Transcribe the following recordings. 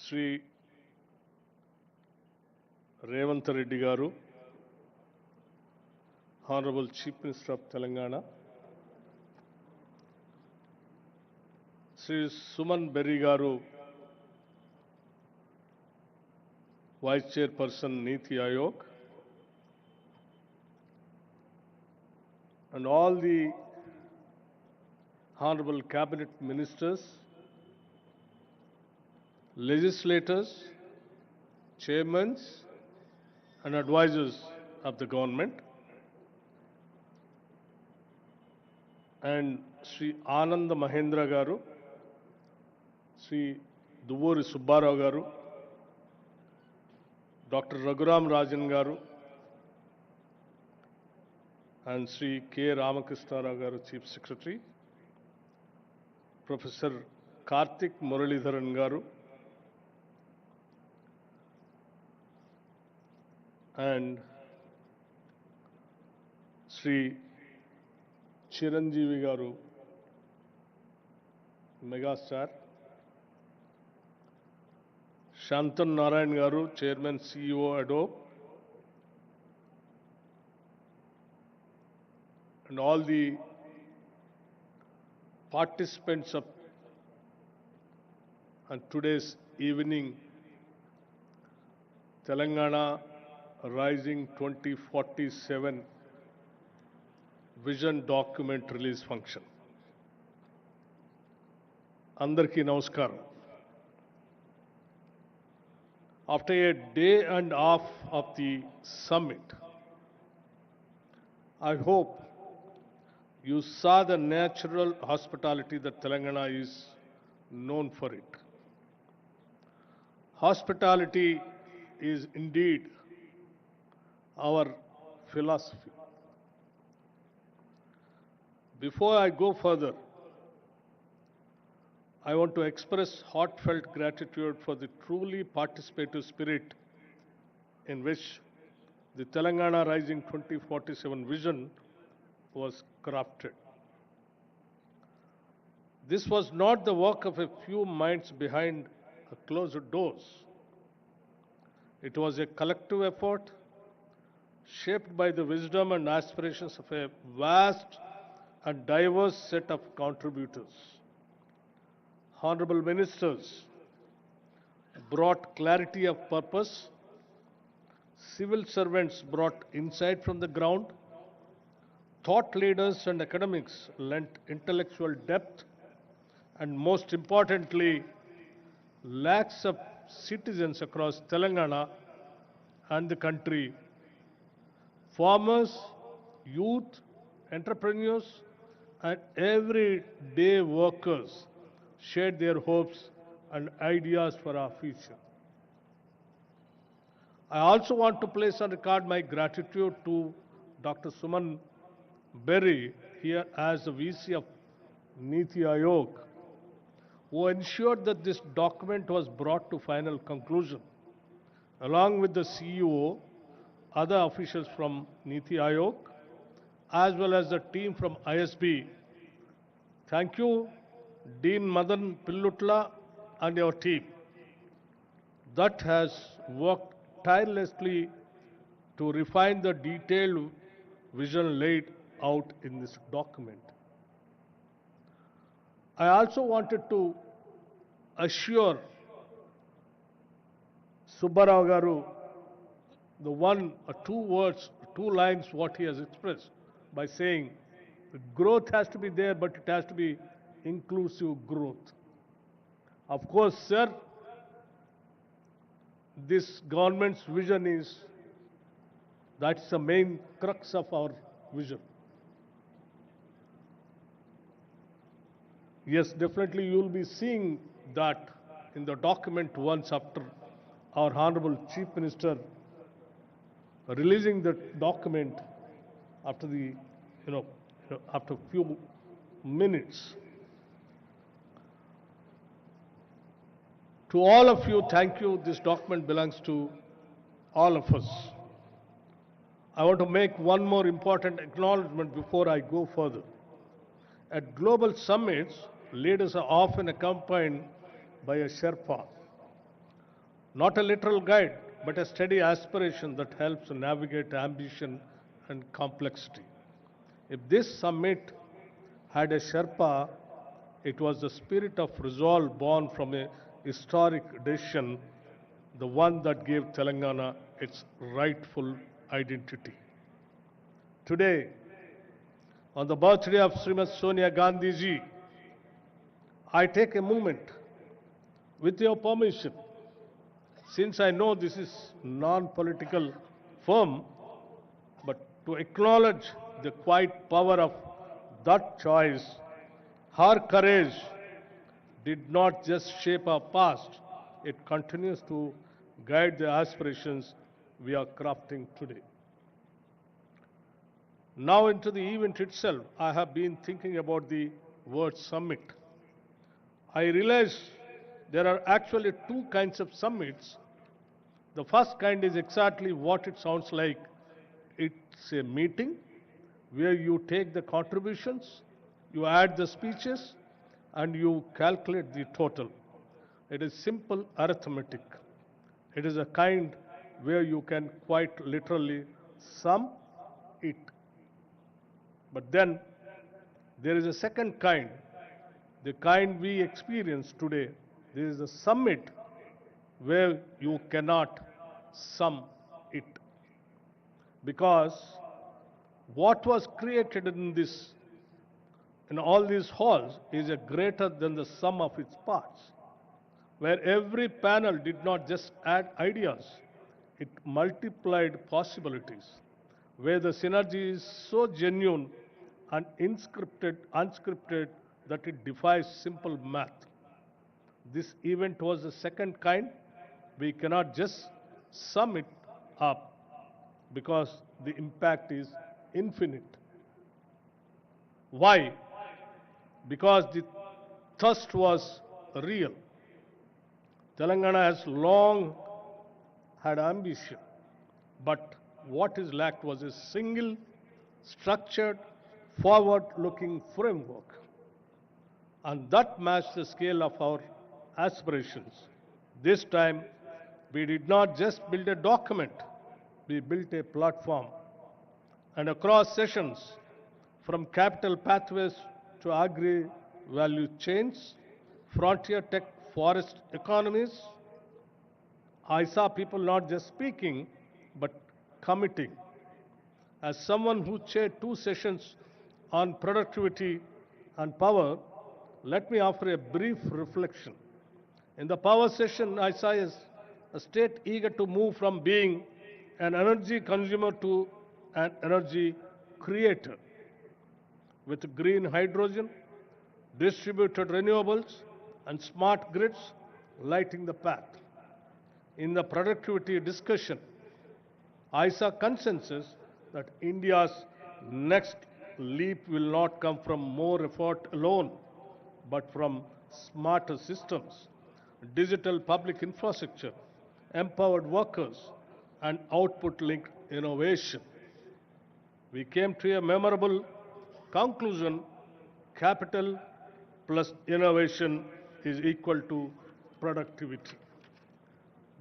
Sri Revanth Reddy Garu, Honorable Chief Minister of Telangana, Sri Suman Berry Garu, Vice Chairperson Niti Ayog, and all the Honorable Cabinet Ministers, legislators, chairmen, and advisors of the government, and Sri Ananda Mahendra Garu, Sri Duvuri Subbarao Garu, Dr. Raghuram Rajan Garu, and Sri K. Ramakrishna Rao Garu, Chief Secretary, Professor Karthik Muralidharan Garu, and Sri Chiranjeevi Garu, Megastar, Shantan Narayan Garu, Chairman CEO Adobe, and all the participants of today's evening Telangana Rising 2047 Vision Document Release Function. Andarki Namaskaram. After a day and a half of the summit, I hope you saw the natural hospitality that Telangana is known for it. Hospitality is indeed our philosophy. Before I go further, I want to express heartfelt gratitude for the truly participative spirit in which the Telangana Rising 2047 vision was crafted. This was not the work of a few minds behind closed doors. It was a collective effort shaped by the wisdom and aspirations of a vast and diverse set of contributors. Honorable ministers brought clarity of purpose, civil servants brought insight from the ground, thought leaders and academics lent intellectual depth, and most importantly, lakhs of citizens across Telangana and the country, farmers, youth, entrepreneurs, and everyday workers shared their hopes and ideas for our future. I also want to place on record my gratitude to Dr. Suman Berry here as the VC of Niti Ayog, who ensured that this document was brought to final conclusion, along with the CEO, other officials from Niti Ayog, as well as the team from ISB. Thank you, Dean Madan Pillutla and your team that has worked tirelessly to refine the detailed vision laid out in this document. I also wanted to assure Subbarao Garu the one or two words, two lines what he has expressed by saying growth has to be there, but it has to be inclusive growth. Of course, sir, this government's vision is, that's the main crux of our vision. Yes, definitely you will be seeing that in the document once after our Honorable Chief Minister releasing the document after the, after a few minutes. To all of you, thank you. This document belongs to all of us. I want to make one more important acknowledgement before I go further. At global summits, leaders are often accompanied by a Sherpa Not a literal guide, but a steady aspiration that helps navigate ambition and complexity. If this summit had a Sherpa, it was the spirit of resolve born from a historic decision, the one that gave Telangana its rightful identity. Today, on the birthday of Srimati Sonia Gandhi ji, I take a moment, with your permission, since I know this is non-political forum, but to acknowledge the quiet power of that choice. Her courage did not just shape our past, it continues to guide the aspirations we are crafting today. Now into the event itself, I have been thinking about the word summit. I realize there are actually two kinds of summits. The first kind is exactly what it sounds like. It's a meeting where you take the contributions, you add the speeches, and you calculate the total. It is simple arithmetic. It is a kind where you can quite literally sum it. But then there is a second kind, the kind we experience today. There is a summit where you cannot sum it. Because what was created in all these halls is a greater than the sum of its parts, where every panel did not just add ideas, it multiplied possibilities, where the synergy is so genuine and unscripted that it defies simple math. This event was the second kind. We cannot just sum it up because the impact is infinite. Why? Because the thirst was real. Telangana has long had ambition, but what is lacked was a single, structured, forward-looking framework. And that matched the scale of our aspirations. This time, we did not just build a document, we built a platform. And across sessions, from capital pathways to agri-value chains, frontier tech forest economies, I saw people not just speaking, but committing. As someone who chaired two sessions on productivity and power, let me offer a brief reflection. In the power session, I saw a state eager to move from being an energy consumer to an energy creator, with green hydrogen, distributed renewables, and smart grids lighting the path. In the productivity discussion, I saw consensus that India's next leap will not come from more effort alone, but from smarter systems, digital public infrastructure, empowered workers, and output-linked innovation. We came to a memorable conclusion: capital plus innovation is equal to productivity.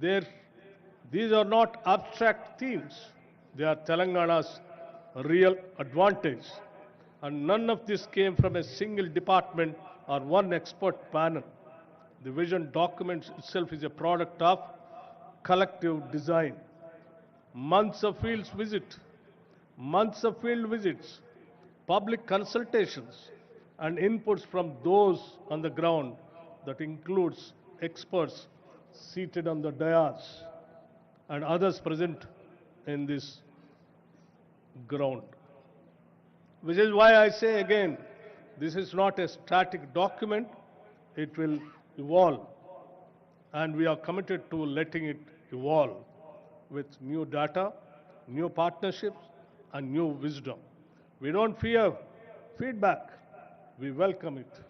There, these are not abstract themes. They are Telangana's real advantage. And none of this came from a single department or one expert panel. The vision document itself is a product of collective design. Months of field visits, public consultations, and inputs from those on the ground, that includes experts seated on the dais and others present in this ground. Which is why I say again, this is not a static document, it will evolve. And we are committed to letting it evolve with new data, new partnerships, and new wisdom. We don't fear feedback, we welcome it.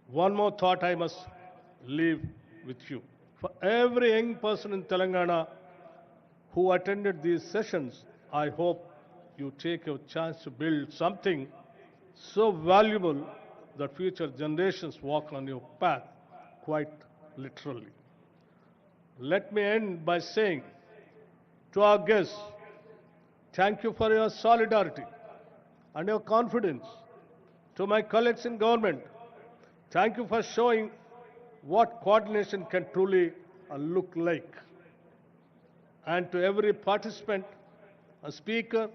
One more thought I must leave with you. For every young person in Telangana who attended these sessions, I hope you take your chance to build something so valuable that future generations walk on your path, quite literally. let me end by saying to our guests, thank you for your solidarity and your confidence. To my colleagues in government, thank you for showing what coordination can truly look like. And to every participant, a speaker,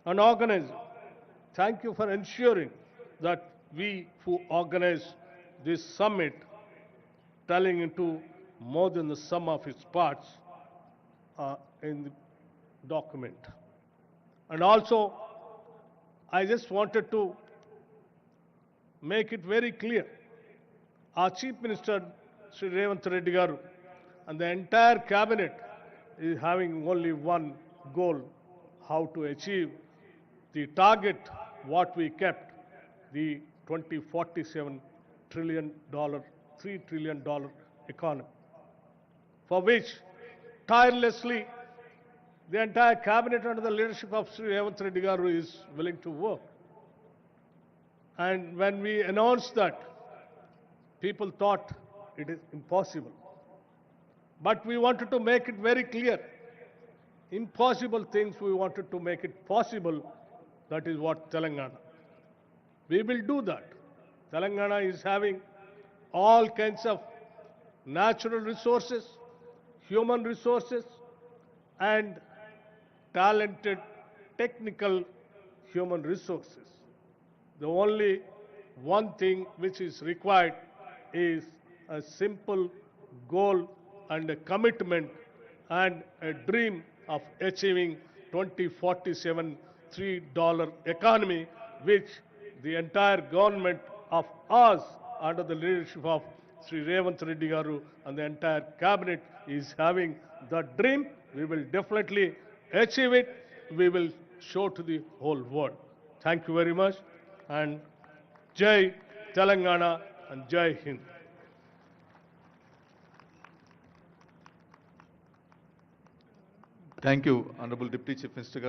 an organizer, thank you for ensuring that we who organize this summit, telling into more than the sum of its parts, in the document. And also, I just wanted to make it very clear. Our Chief Minister, Sri Revanth Reddy Garu, and the entire cabinet is having only one goal: how to achieve the target what we kept, the 2047 $3 trillion economy, for which tirelessly the entire cabinet under the leadership of Sri Revanth Reddy Garu is willing to work. And when we announced that, people thought it is impossible. But we wanted to make it very clear. Impossible things, we wanted to make it possible. That is what Telangana. We will do that. Telangana is having all kinds of natural resources, human resources, and talented technical human resources. The only one thing which is required is a simple goal and a commitment and a dream of achieving 2047 $3 economy, which the entire government of us under the leadership of Sri Revanth Reddy Garu and the entire cabinet is having the dream. We will definitely achieve it. We will show to the whole world. Thank you very much, and Jai Telangana and Jai Hind. Thank you, Honorable Deputy Chief Minister.